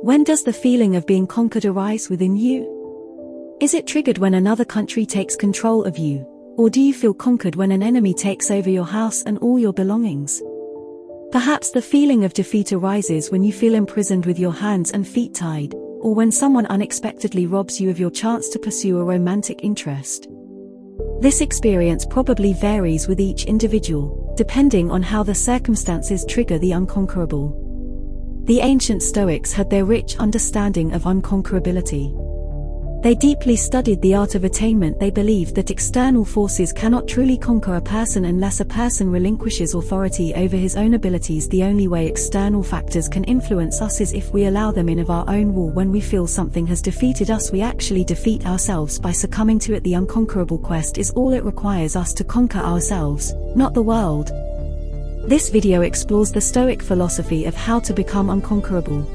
When does the feeling of being conquered arise within you? Is it triggered when another country takes control of you, or do you feel conquered when an enemy takes over your house and all your belongings? Perhaps the feeling of defeat arises when you feel imprisoned with your hands and feet tied, or when someone unexpectedly robs you of your chance to pursue a romantic interest. This experience probably varies with each individual, depending on how the circumstances trigger the unconquerable. The ancient Stoics had their rich understanding of unconquerability. They deeply studied the art of attainment. They believed that external forces cannot truly conquer a person unless a person relinquishes authority over his own abilities. The only way external factors can influence us is if we allow them in of our own will. When we feel something has defeated us, we actually defeat ourselves by succumbing to it. The unconquerable quest is all it requires us to conquer ourselves, not the world. This video explores the Stoic philosophy of how to become unconquerable.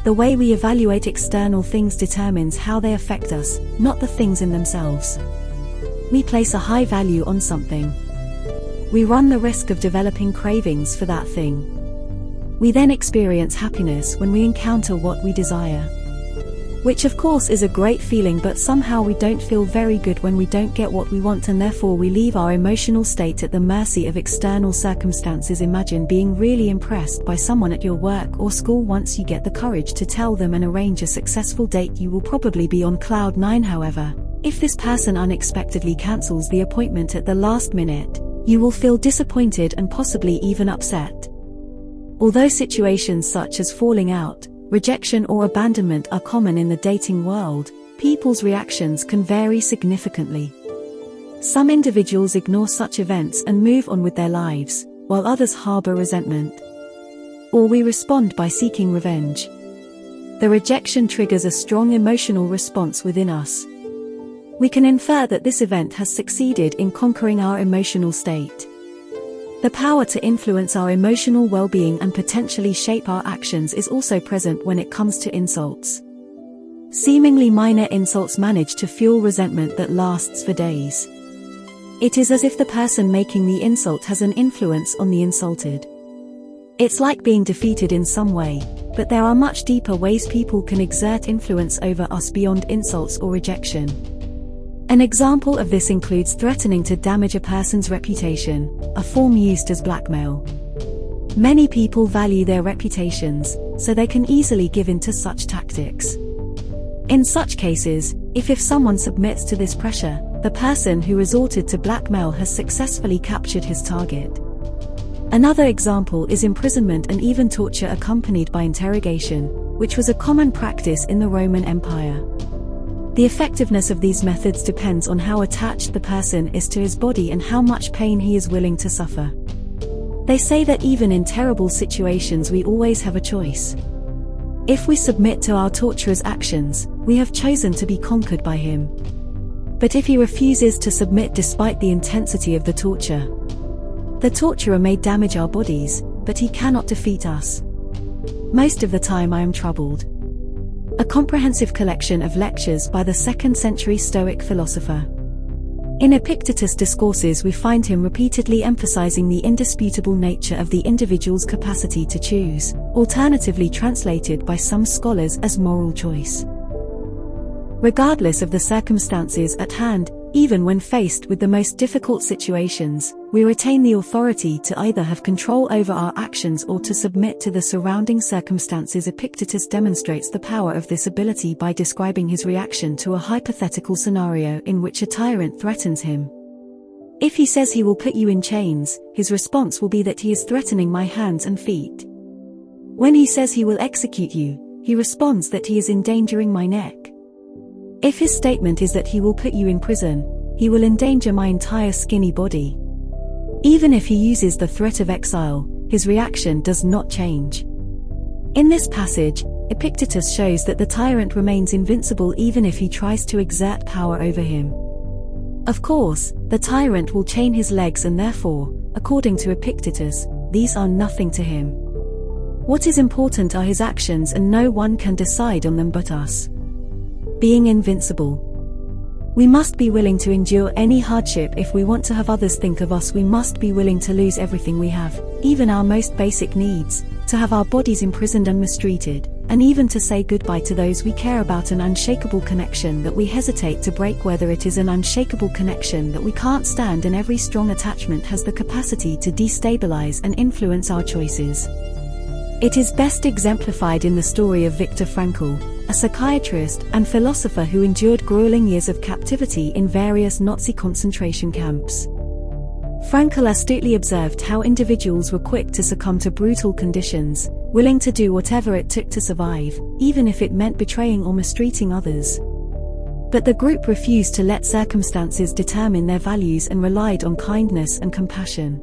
The way we evaluate external things determines how they affect us, not the things in themselves. We place a high value on something. We run the risk of developing cravings for that thing. We then experience happiness when we encounter what we desire. Which of course is a great feeling, but somehow we don't feel very good when we don't get what we want, and therefore we leave our emotional state at the mercy of external circumstances. Imagine being really impressed by someone at your work or school. Once you get the courage to tell them and arrange a successful date, you will probably be on cloud 9. However, if this person unexpectedly cancels the appointment at the last minute, you will feel disappointed and possibly even upset. Although situations such as falling out, rejection or abandonment are common in the dating world, people's reactions can vary significantly. Some individuals ignore such events and move on with their lives, while others harbor resentment. Or we respond by seeking revenge. The rejection triggers a strong emotional response within us. We can infer that this event has succeeded in conquering our emotional state. The power to influence our emotional well-being and potentially shape our actions is also present when it comes to insults. Seemingly minor insults manage to fuel resentment that lasts for days. It is as if the person making the insult has an influence on the insulted. It's like being defeated in some way, but there are much deeper ways people can exert influence over us beyond insults or rejection. An example of this includes threatening to damage a person's reputation, a form used as blackmail. Many people value their reputations, so they can easily give in to such tactics. In such cases, if someone submits to this pressure, the person who resorted to blackmail has successfully captured his target. Another example is imprisonment and even torture accompanied by interrogation, which was a common practice in the Roman Empire. The effectiveness of these methods depends on how attached the person is to his body and how much pain he is willing to suffer. They say that even in terrible situations we always have a choice. If we submit to our torturer's actions, we have chosen to be conquered by him. But if he refuses to submit despite the intensity of the torturer may damage our bodies, but he cannot defeat us. Most of the time I am troubled. A comprehensive collection of lectures by the 2nd century Stoic philosopher. In Epictetus' discourses we find him repeatedly emphasizing the indisputable nature of the individual's capacity to choose, alternatively translated by some scholars as moral choice. Regardless of the circumstances at hand, even when faced with the most difficult situations, we retain the authority to either have control over our actions or to submit to the surrounding circumstances. Epictetus demonstrates the power of this ability by describing his reaction to a hypothetical scenario in which a tyrant threatens him. If he says he will put you in chains, his response will be that he is threatening my hands and feet. When he says he will execute you, he responds that he is endangering my neck. If his statement is that he will put you in prison, he will endanger my entire skinny body. Even if he uses the threat of exile, his reaction does not change. In this passage, Epictetus shows that the tyrant remains invincible even if he tries to exert power over him. Of course, the tyrant will chain his legs and therefore, according to Epictetus, these are nothing to him. What is important are his actions, and no one can decide on them but us. Being invincible. We must be willing to endure any hardship if we want to have others think of us. We must be willing to lose everything we have, even our most basic needs, to have our bodies imprisoned and mistreated, and even to say goodbye to those we care about, an unshakable connection that we hesitate to break, whether it is an unshakable connection that we can't stand, and every strong attachment has the capacity to destabilize and influence our choices. It is best exemplified in the story of Viktor Frankl, a psychiatrist and philosopher who endured grueling years of captivity in various Nazi concentration camps. Frankl astutely observed how individuals were quick to succumb to brutal conditions, willing to do whatever it took to survive, even if it meant betraying or mistreating others. But the group refused to let circumstances determine their values and relied on kindness and compassion.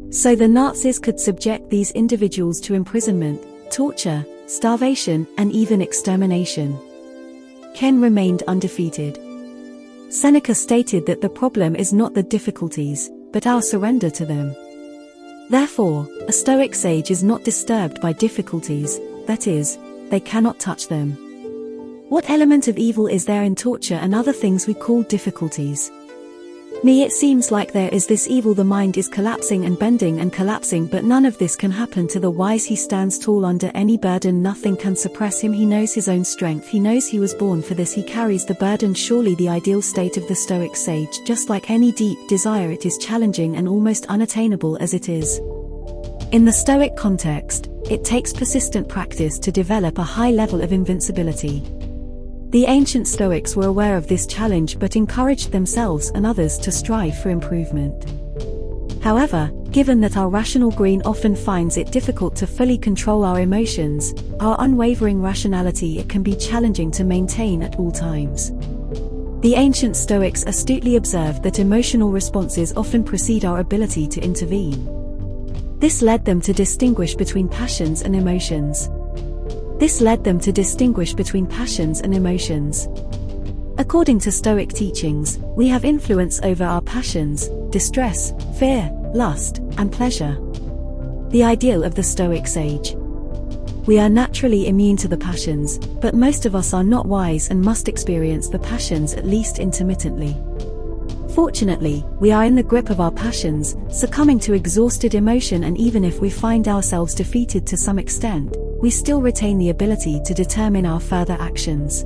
So the Nazis could subject these individuals to imprisonment, torture, starvation, and even extermination. Ken remained undefeated. Seneca stated that the problem is not the difficulties, but our surrender to them. Therefore, a Stoic sage is not disturbed by difficulties, that is, they cannot touch them. What element of evil is there in torture and other things we call difficulties? Me, it seems like there is this evil. The mind is collapsing and bending and collapsing, but none of this can happen to the wise. He stands tall under any burden, nothing can suppress him. He knows his own strength, he knows he was born for this, he carries the burden. Surely the ideal state of the Stoic sage, just like any deep desire, it is challenging and almost unattainable as it is. In the Stoic context, it takes persistent practice to develop a high level of invincibility. The ancient Stoics were aware of this challenge but encouraged themselves and others to strive for improvement. However, given that our rational brain often finds it difficult to fully control our emotions, our unwavering rationality, it can be challenging to maintain at all times. The ancient Stoics astutely observed that emotional responses often precede our ability to intervene. This led them to distinguish between passions and emotions. According to Stoic teachings, we have influence over our passions, distress, fear, lust, and pleasure. The ideal of the Stoic sage. We are naturally immune to the passions, but most of us are not wise and must experience the passions at least intermittently. Fortunately, we are in the grip of our passions, succumbing to exhausted emotion, and even if we find ourselves defeated to some extent, we still retain the ability to determine our further actions.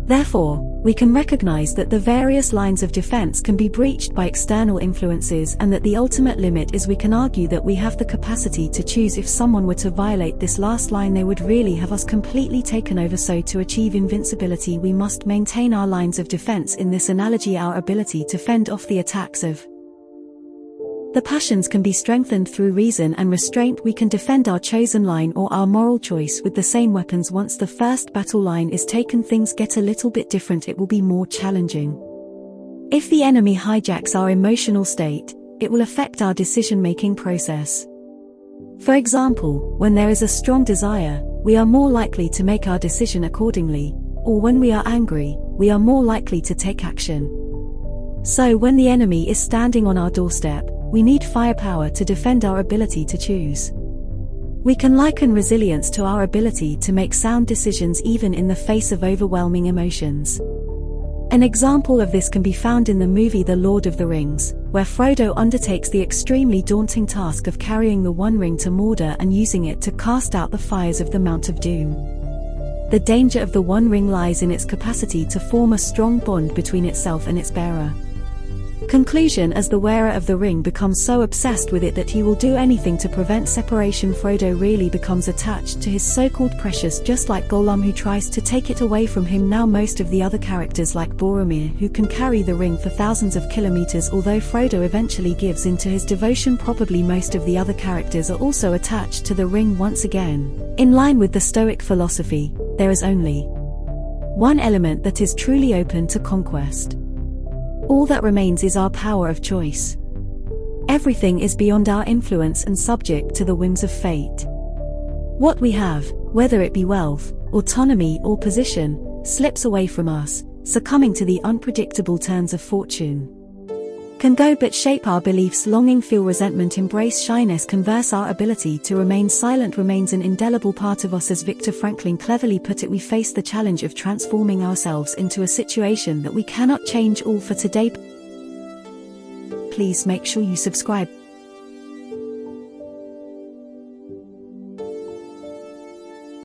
Therefore, we can recognize that the various lines of defense can be breached by external influences, and that the ultimate limit is we can argue that we have the capacity to choose. If someone were to violate this last line, they would really have us completely taken over. So to achieve invincibility, we must maintain our lines of defense. In this analogy, our ability to fend off the attacks of the passions can be strengthened through reason and restraint. We can defend our chosen line or our moral choice with the same weapons. Once the first battle line is taken, things get a little bit different. It will be more challenging. If the enemy hijacks our emotional state, it will affect our decision-making process. For example, when there is a strong desire, we are more likely to make our decision accordingly, or when we are angry, we are more likely to take action. So when the enemy is standing on our doorstep, we need firepower to defend our ability to choose. We can liken resilience to our ability to make sound decisions even in the face of overwhelming emotions. An example of this can be found in the movie The Lord of the Rings, where Frodo undertakes the extremely daunting task of carrying the One Ring to Mordor and using it to cast out the fires of the Mount of Doom. The danger of the One Ring lies in its capacity to form a strong bond between itself and its bearer. Conclusion: as the wearer of the ring becomes so obsessed with it that he will do anything to prevent separation, Frodo really becomes attached to his so-called precious, just like Gollum, who tries to take it away from him. Now most of the other characters, like Boromir, who can carry the ring for thousands of kilometers, although Frodo eventually gives in to his devotion, probably most of the other characters are also attached to the ring. Once again, in line with the Stoic philosophy, there is only one element that is truly open to conquest. All that remains is our power of choice. Everything is beyond our influence and subject to the whims of fate. What we have, whether it be wealth, autonomy, or position, slips away from us, succumbing to the unpredictable turns of fortune. Can go but shape our beliefs. Longing, feel resentment, embrace shyness, converse. Our ability to remain silent remains an indelible part of us. As Viktor Frankl cleverly put it, we face the challenge of transforming ourselves into a situation that we cannot change. All for today. Please make sure you subscribe.